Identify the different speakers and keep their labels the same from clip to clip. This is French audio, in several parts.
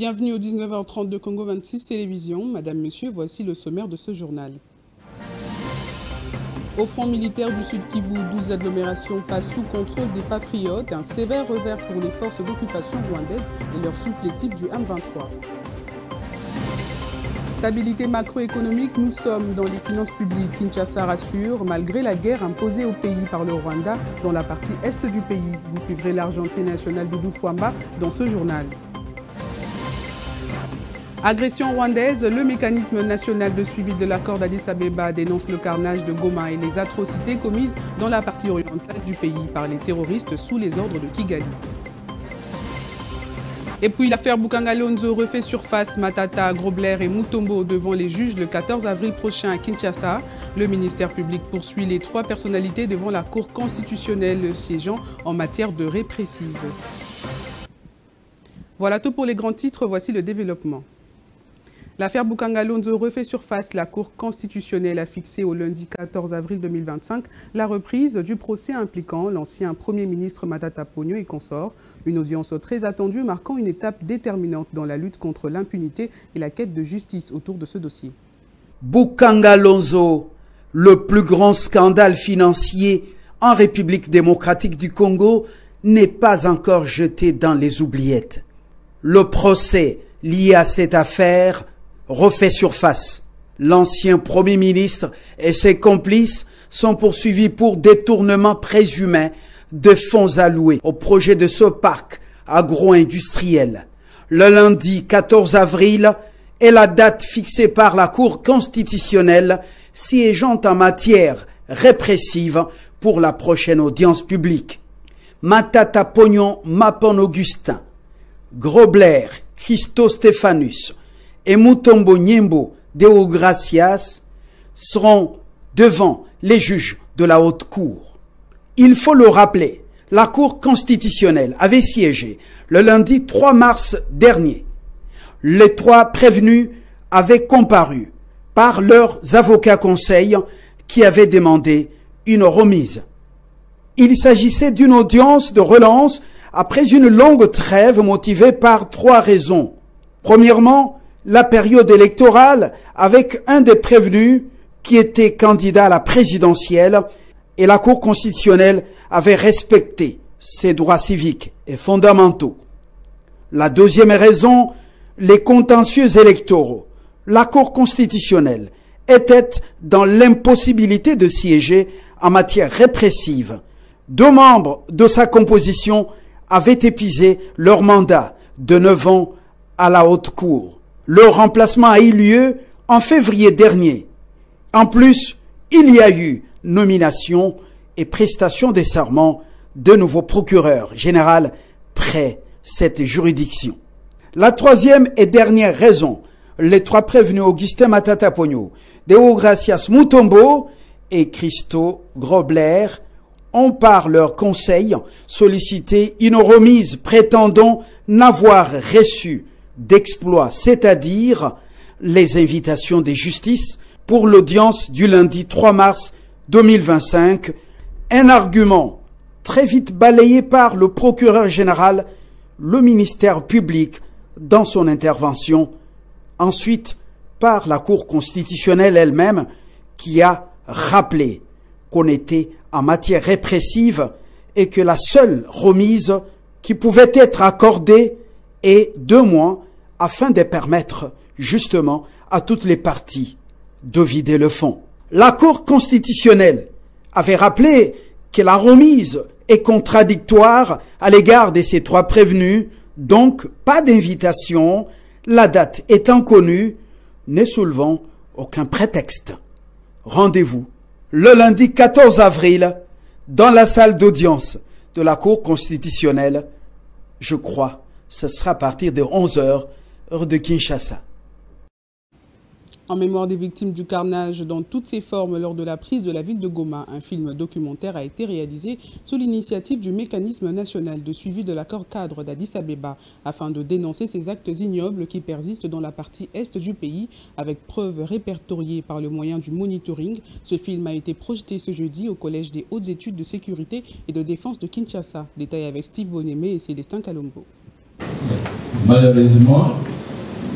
Speaker 1: Bienvenue au 19h30 de Congo 26 Télévision. Madame, Monsieur, voici le sommaire de ce journal. Au front militaire du Sud Kivu, 12 agglomérations passent sous contrôle des patriotes. Un sévère revers pour les forces d'occupation rwandaises et leurs supplétifs du M23. Stabilité macroéconomique, nous sommes dans les finances publiques. Kinshasa rassure, malgré la guerre imposée au pays par le Rwanda dans la partie est du pays. Vous suivrez l'argentier national Doudou Fwamba dans ce journal. Agression rwandaise, le mécanisme national de suivi de l'accord d'Addis Abeba dénonce le carnage de Goma et les atrocités commises dans la partie orientale du pays par les terroristes sous les ordres de Kigali. Et puis l'affaire Boukangalonzo refait surface. Matata, Grobler et Mutombo devant les juges le 14 avril prochain à Kinshasa. Le ministère public poursuit les 3 personnalités devant la Cour constitutionnelle siégeant en matière de répressive. Voilà tout pour les grands titres, voici le développement. L'affaire Boukangalonzo refait surface. La Cour constitutionnelle a fixé au lundi 14 avril 2025 la reprise du procès impliquant l'ancien Premier ministre Matata Ponyo et consorts. Une audience très attendue marquant une étape déterminante dans la lutte contre l'impunité et la quête de justice autour de ce dossier.
Speaker 2: Boukangalonzo, le plus grand scandale financier en République démocratique du Congo, n'est pas encore jeté dans les oubliettes. Le procès lié à cette affaire refait surface. L'ancien Premier ministre et ses complices sont poursuivis pour détournement présumé de fonds alloués au projet de ce parc agro-industriel. Le lundi 14 avril est la date fixée par la Cour constitutionnelle siégeant en matière répressive pour la prochaine audience publique. Matata Ponyo Mapon Augustin, Grobler Christo Stéphanus et Mutombo Nyembo Deo Gracias seront devant les juges de la haute cour. Il faut le rappeler, la Cour constitutionnelle avait siégé le lundi 3 mars dernier. Les 3 prévenus avaient comparu par leurs avocats conseils qui avaient demandé une remise. Il s'agissait d'une audience de relance après une longue trêve motivée par 3 raisons. Premièrement, la période électorale avec un des prévenus qui était candidat à la présidentielle et la Cour constitutionnelle avait respecté ses droits civiques et fondamentaux. La deuxième raison, les contentieux électoraux. La Cour constitutionnelle était dans l'impossibilité de siéger en matière répressive. 2 membres de sa composition avaient épuisé leur mandat de 9 ans à la haute cour. Leur remplacement a eu lieu en février dernier. En plus, il y a eu nomination et prestation des serments de nouveaux procureurs généraux près cette juridiction. La troisième et dernière raison, les 3 prévenus Augustin Matata Ponyo, Deo Gracias Mutombo et Christo Grobler ont par leur conseil sollicité une remise prétendant n'avoir reçu d'exploit, c'est-à-dire les invitations des justices pour l'audience du lundi 3 mars 2025, un argument très vite balayé par le procureur général, le ministère public dans son intervention, ensuite par la Cour constitutionnelle elle-même qui a rappelé qu'on était en matière répressive et que la seule remise qui pouvait être accordée est 2 mois afin de permettre justement à toutes les parties de vider le fond. La Cour constitutionnelle avait rappelé que la remise est contradictoire à l'égard de ces 3 prévenus, donc pas d'invitation, la date étant connue, ne soulevant aucun prétexte. Rendez-vous le lundi 14 avril dans la salle d'audience de la Cour constitutionnelle. Je crois ce sera à partir de 11 h, heure de Kinshasa.
Speaker 1: En mémoire des victimes du carnage dans toutes ses formes lors de la prise de la ville de Goma, un film documentaire a été réalisé sous l'initiative du mécanisme national de suivi de l'accord cadre d'Addis Abeba afin de dénoncer ces actes ignobles qui persistent dans la partie est du pays avec preuves répertoriées par le moyen du monitoring. Ce film a été projeté ce jeudi au Collège des hautes études de sécurité et de défense de Kinshasa. Détail avec Steve Bonémé et Célestin Kalombo.
Speaker 3: Malheureusement,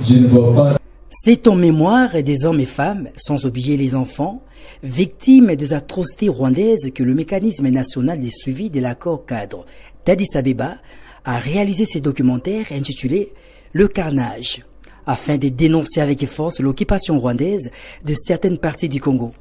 Speaker 3: je ne vois pas.
Speaker 4: C'est en mémoire des hommes et femmes, sans oublier les enfants, victimes des atrocités rwandaises que le mécanisme national de suivi de l'accord cadre d'Addis Abeba a réalisé ce documentaire intitulé « Le carnage » afin de dénoncer avec force l'occupation rwandaise de certaines parties du Congo.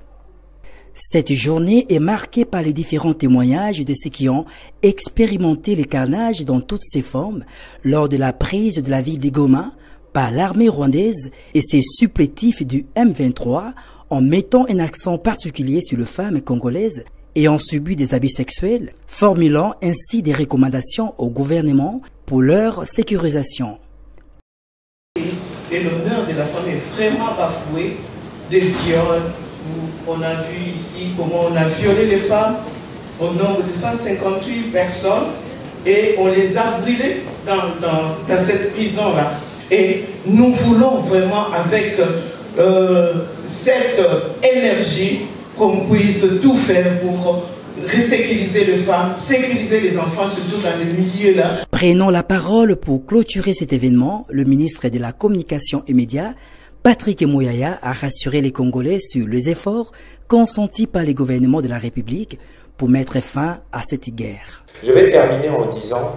Speaker 4: Cette journée est marquée par les différents témoignages de ceux qui ont expérimenté le carnage dans toutes ses formes lors de la prise de la ville de Goma par l'armée rwandaise et ses supplétifs du M23 en mettant un accent particulier sur les femmes congolaises ayant subi des abus sexuels, formulant ainsi des recommandations au gouvernement pour leur sécurisation.
Speaker 5: Et l'honneur de la femme est vraiment bafoué, des viols, où on a vu ici comment on a violé les femmes au nombre de 158 personnes et on les a brûlées dans cette prison-là. Et nous voulons vraiment avec cette énergie qu'on puisse tout faire pour resécuriser les femmes, sécuriser les enfants, surtout dans les milieux là.
Speaker 4: Prenant la parole pour clôturer cet événement, le ministre de la Communication et Médias, Patrick Mouyaya, a rassuré les Congolais sur les efforts consentis par les gouvernements de la République pour mettre fin à cette guerre.
Speaker 6: Je vais terminer en disant,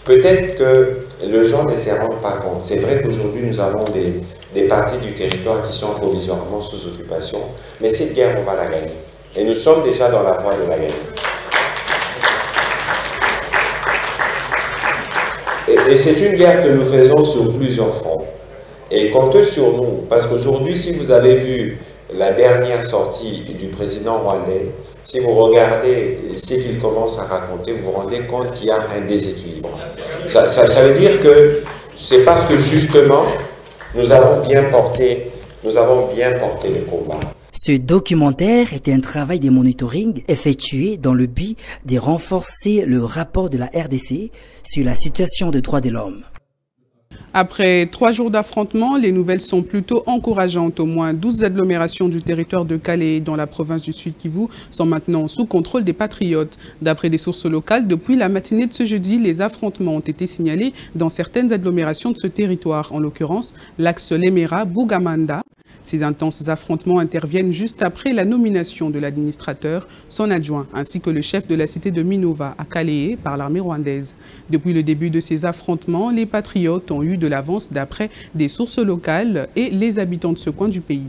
Speaker 6: peut-être que les gens ne se rendent pas compte. C'est vrai qu'aujourd'hui nous avons des parties du territoire qui sont provisoirement sous occupation, mais cette guerre on va la gagner. Et nous sommes déjà dans la voie de la gagner. Et c'est une guerre que nous faisons sur plusieurs fronts. Et comptez sur nous, parce qu'aujourd'hui, si vous avez vu la dernière sortie du président rwandais, si vous regardez ce qu'il commence à raconter, vous vous rendez compte qu'il y a un déséquilibre. Ça veut dire que c'est parce que justement, nous avons bien porté le combat.
Speaker 4: Ce documentaire était un travail de monitoring effectué dans le but de renforcer le rapport de la RDC sur la situation des droits de l'homme.
Speaker 1: Après 3 jours d'affrontements, les nouvelles sont plutôt encourageantes. Au moins 12 agglomérations du territoire de Calais dans la province du Sud-Kivu sont maintenant sous contrôle des patriotes. D'après des sources locales, depuis la matinée de ce jeudi, les affrontements ont été signalés dans certaines agglomérations de ce territoire, en l'occurrence l'axe Lemera-Bougamanda. Ces intenses affrontements interviennent juste après la nomination de l'administrateur, son adjoint, ainsi que le chef de la cité de Minova à Calais par l'armée rwandaise. Depuis le début de ces affrontements, les patriotes ont eu de l'avance d'après des sources locales et les habitants de ce coin du pays.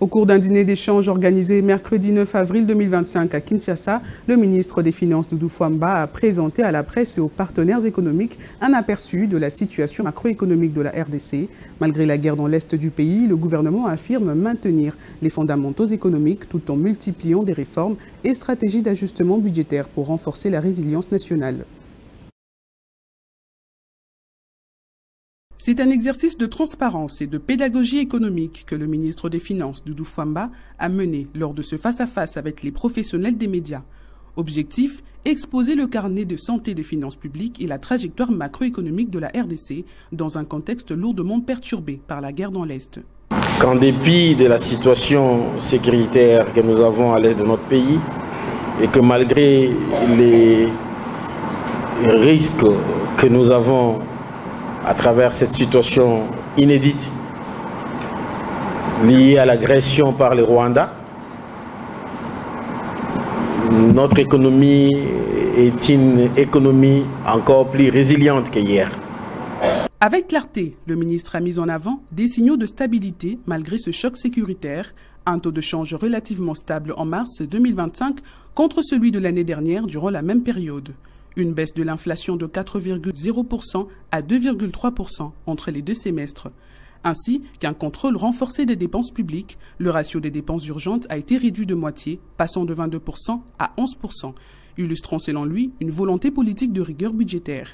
Speaker 1: Au cours d'un dîner d'échange organisé mercredi 9 avril 2025 à Kinshasa, le ministre des Finances Doudou Fwamba a présenté à la presse et aux partenaires économiques un aperçu de la situation macroéconomique de la RDC. Malgré la guerre dans l'est du pays, le gouvernement affirme maintenir les fondamentaux économiques tout en multipliant des réformes et stratégies d'ajustement budgétaire pour renforcer la résilience nationale. C'est un exercice de transparence et de pédagogie économique que le ministre des Finances, Doudou Fwamba, a mené lors de ce face-à-face avec les professionnels des médias. Objectif, exposer le carnet de santé des finances publiques et la trajectoire macroéconomique de la RDC dans un contexte lourdement perturbé par la guerre dans l'Est.
Speaker 7: Qu'en dépit de la situation sécuritaire que nous avons à l'est de notre pays et que malgré les risques que nous avons à travers cette situation inédite liée à l'agression par les Rwandais, notre économie est une économie encore plus résiliente qu'hier.
Speaker 1: Avec clarté, le ministre a mis en avant des signaux de stabilité malgré ce choc sécuritaire, un taux de change relativement stable en mars 2025 contre celui de l'année dernière durant la même période. Une baisse de l'inflation de 4,0% à 2,3% entre les 2 semestres, ainsi qu'un contrôle renforcé des dépenses publiques. Le ratio des dépenses urgentes a été réduit de moitié, passant de 22% à 11%, illustrant selon lui une volonté politique de rigueur budgétaire.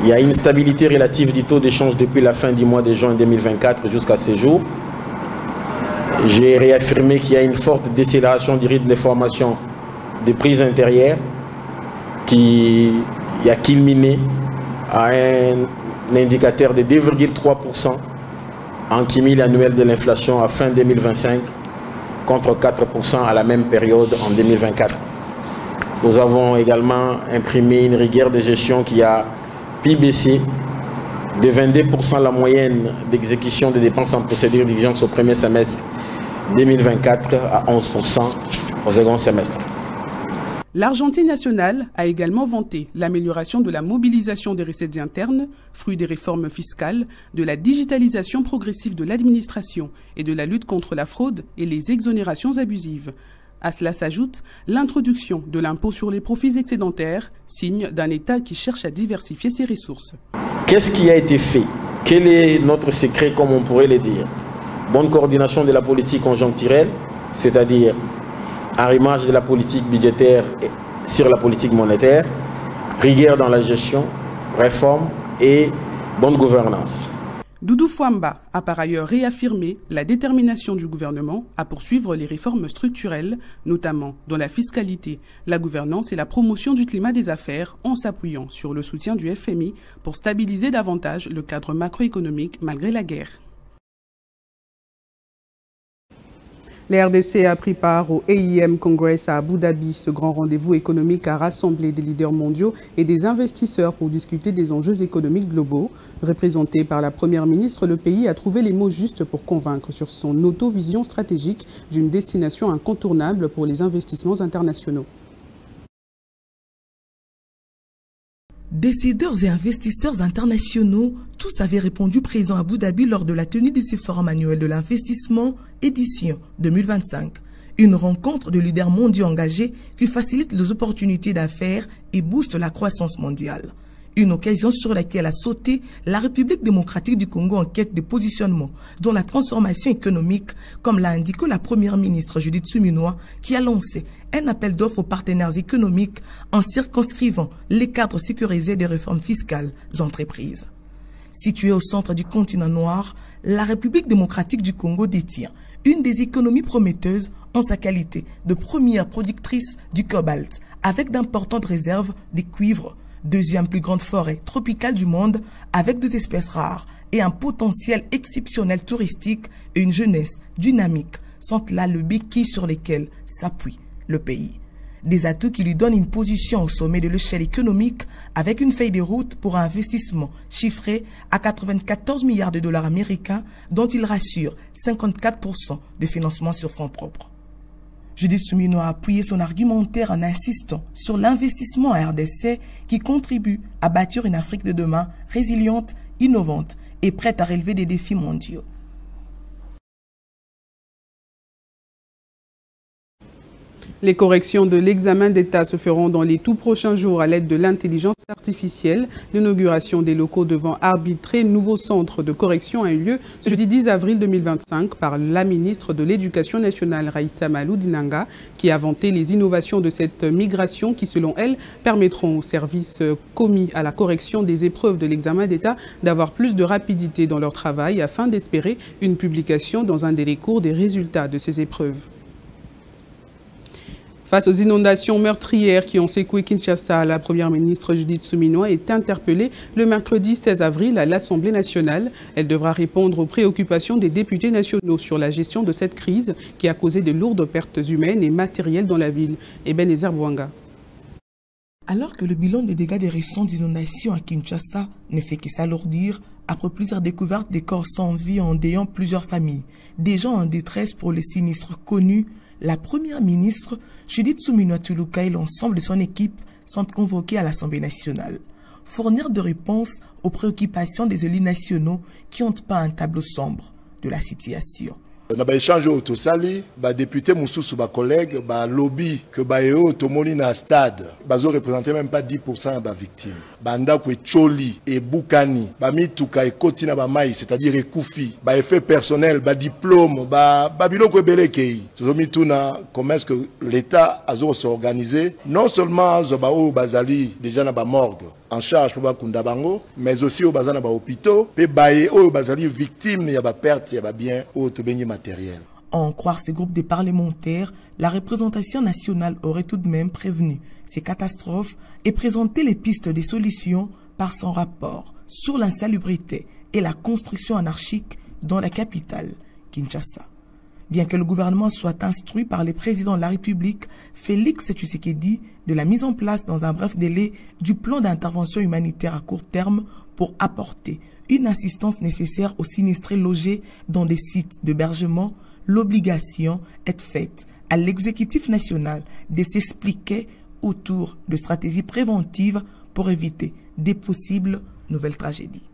Speaker 7: Il y a une stabilité relative du taux d'échange depuis la fin du mois de juin 2024 jusqu'à ce jour. J'ai réaffirmé qu'il y a une forte décélération du rythme de formation des prix intérieurs qui a culminé à un indicateur de 2,3% en cumul annuel de l'inflation à fin 2025 contre 4% à la même période en 2024. Nous avons également imprimé une rigueur de gestion qui a PIBC, de 22% la moyenne d'exécution des dépenses en procédure d'urgence au premier semestre 2024 à 11% au second semestre.
Speaker 1: L'Argentine nationale a également vanté l'amélioration de la mobilisation des recettes internes, fruit des réformes fiscales, de la digitalisation progressive de l'administration et de la lutte contre la fraude et les exonérations abusives. À cela s'ajoute l'introduction de l'impôt sur les profits excédentaires, signe d'un État qui cherche à diversifier ses ressources.
Speaker 7: Qu'est-ce qui a été fait? Quel est notre secret, comme on pourrait le dire? Bonne coordination de la politique conjoncturelle, c'est-à-dire arrimage de la politique budgétaire sur la politique monétaire, rigueur dans la gestion, réforme et bonne gouvernance.
Speaker 1: Doudou Fwamba a par ailleurs réaffirmé la détermination du gouvernement à poursuivre les réformes structurelles, notamment dans la fiscalité, la gouvernance et la promotion du climat des affaires, en s'appuyant sur le soutien du FMI pour stabiliser davantage le cadre macroéconomique malgré la guerre. La RDC a pris part au AIM Congress à Abu Dhabi. Ce grand rendez-vous économique a rassemblé des leaders mondiaux et des investisseurs pour discuter des enjeux économiques globaux. Représenté par la Première ministre, le pays a trouvé les mots justes pour convaincre sur son auto-vision stratégique d'une destination incontournable pour les investissements internationaux.
Speaker 8: Décideurs et investisseurs internationaux, tous avaient répondu présents à Abu Dhabi lors de la tenue de ce forum annuel de l'investissement, édition 2025. Une rencontre de leaders mondiaux engagés qui facilite les opportunités d'affaires et booste la croissance mondiale. Une occasion sur laquelle a sauté la République démocratique du Congo en quête de positionnement dans la transformation économique, comme l'a indiqué la Première ministre Judith Suminwa, qui a lancé un appel d'offres aux partenaires économiques en circonscrivant les cadres sécurisés des réformes fiscales entreprises. Située au centre du continent noir, la République démocratique du Congo détient une des économies prometteuses en sa qualité de première productrice du cobalt, avec d'importantes réserves de cuivre, deuxième plus grande forêt tropicale du monde avec des espèces rares et un potentiel exceptionnel touristique et une jeunesse dynamique sont là le béquille sur lesquels s'appuie le pays. Des atouts qui lui donnent une position au sommet de l'échelle économique avec une feuille de route pour un investissement chiffré à 94 milliards de dollars américains dont il rassure 54% de financement sur fonds propres. Judith Suminwa a appuyé son argumentaire en insistant sur l'investissement en RDC qui contribue à bâtir une Afrique de demain résiliente, innovante et prête à relever des défis mondiaux.
Speaker 1: Les corrections de l'examen d'État se feront dans les tout prochains jours à l'aide de l'intelligence artificielle. L'inauguration des locaux devant arbitrer nouveau centre de correction a eu lieu ce jeudi 10 avril 2025 par la ministre de l'Éducation nationale, Raissa Malou-Dinanga, qui a vanté les innovations de cette migration qui, selon elle, permettront aux services commis à la correction des épreuves de l'examen d'État d'avoir plus de rapidité dans leur travail afin d'espérer une publication dans un délai court des résultats de ces épreuves. Face aux inondations meurtrières qui ont secoué Kinshasa, la Première ministre Judith Suminwa est interpellée le mercredi 16 avril à l'Assemblée nationale. Elle devra répondre aux préoccupations des députés nationaux sur la gestion de cette crise qui a causé de lourdes pertes humaines et matérielles dans la ville. Ebenezer Bouanga.
Speaker 8: Alors que le bilan des dégâts des récentes inondations à Kinshasa ne fait que s'alourdir, après plusieurs découvertes des corps sans vie endeuillant plusieurs familles, des gens en détresse pour les sinistres connus, la Première ministre Judith Suminwa Tuluka et l'ensemble de son équipe sont convoqués à l'Assemblée nationale. Fournir des réponses aux préoccupations des élus nationaux qui ont pas un tableau sombre de la situation.
Speaker 9: Na ba échange au tosali ba député mususu ba collègue ba lobby que ba eo tomoni na stade bazo représenter même pas 10% ba victime banda ko choli et bukani ba mituka e koti na ba mai c'est-à-dire ekufi ba effet personnel ba diplôme ba biloko ebelekei tozomi tuna comment est-ce que l'état azo s'organiser non seulement zo ba o bazali déjà na ba morgue en charge pour bakunda bango mais aussi au bazana ba hôpitaux pe baé o bazali victime ya ba perte ya ba bien o to bengi matériel.
Speaker 8: En croire ces groupes de parlementaires, la représentation nationale aurait tout de même prévenu ces catastrophes et présenté les pistes de solutions par son rapport sur l'insalubrité et la construction anarchique dans la capitale, Kinshasa. bien que le gouvernement soit instruit par le président de la République, Félix Tshisekedi, de la mise en place dans un bref délai du plan d'intervention humanitaire à court terme pour apporter une assistance nécessaire aux sinistrés logés dans des sites d'hébergement, l'obligation est faite à l'exécutif national de s'expliquer autour de stratégies préventives pour éviter des possibles nouvelles tragédies.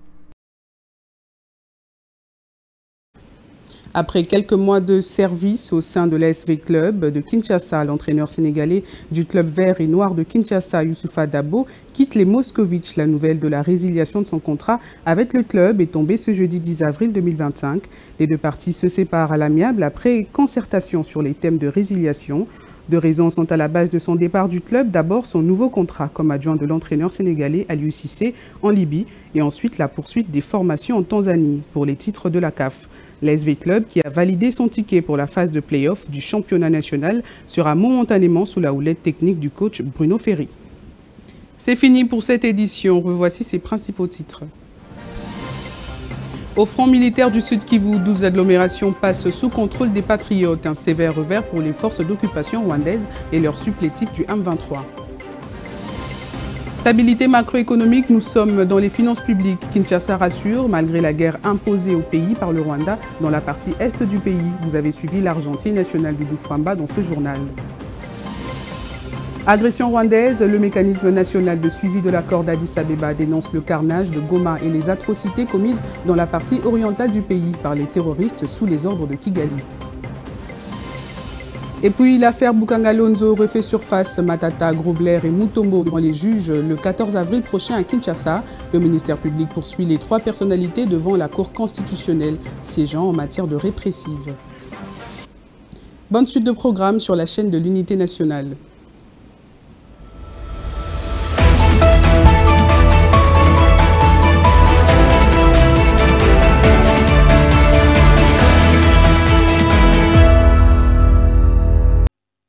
Speaker 1: Après quelques mois de service au sein de l'ASV Club de Kinshasa, l'entraîneur sénégalais du club vert et noir de Kinshasa, Youssoufa Dabo, quitte les Moscovitch. La nouvelle de la résiliation de son contrat avec le club est tombée ce jeudi 10 avril 2025. Les deux parties se séparent à l'amiable après concertation sur les thèmes de résiliation. Deux raisons sont à la base de son départ du club. D'abord, son nouveau contrat comme adjoint de l'entraîneur sénégalais Aliou Cissé en Libye et ensuite la poursuite des formations en Tanzanie pour les titres de la CAF. L'ASV Club, qui a validé son ticket pour la phase de play-off du championnat national, sera momentanément sous la houlette technique du coach Bruno Ferry. C'est fini pour cette édition. Revoici ses principaux titres. Au front militaire du Sud Kivu, 12 agglomérations passent sous contrôle des patriotes. Un sévère revers pour les forces d'occupation rwandaises et leurs supplétifs du M23. Stabilité macroéconomique, nous sommes dans les finances publiques. Kinshasa rassure, malgré la guerre imposée au pays par le Rwanda dans la partie est du pays. Vous avez suivi l'argentier national du Boufwamba dans ce journal. Agression rwandaise, le mécanisme national de suivi de l'accord d'Addis Abeba dénonce le carnage de Goma et les atrocités commises dans la partie orientale du pays par les terroristes sous les ordres de Kigali. Et puis l'affaire Boukangalonzo refait surface. Matata, Grobler et Mutombo devant les juges le 14 avril prochain à Kinshasa. Le ministère public poursuit les 3 personnalités devant la Cour constitutionnelle siégeant en matière de répressive. Bonne suite de programmes sur la chaîne de l'Unité nationale.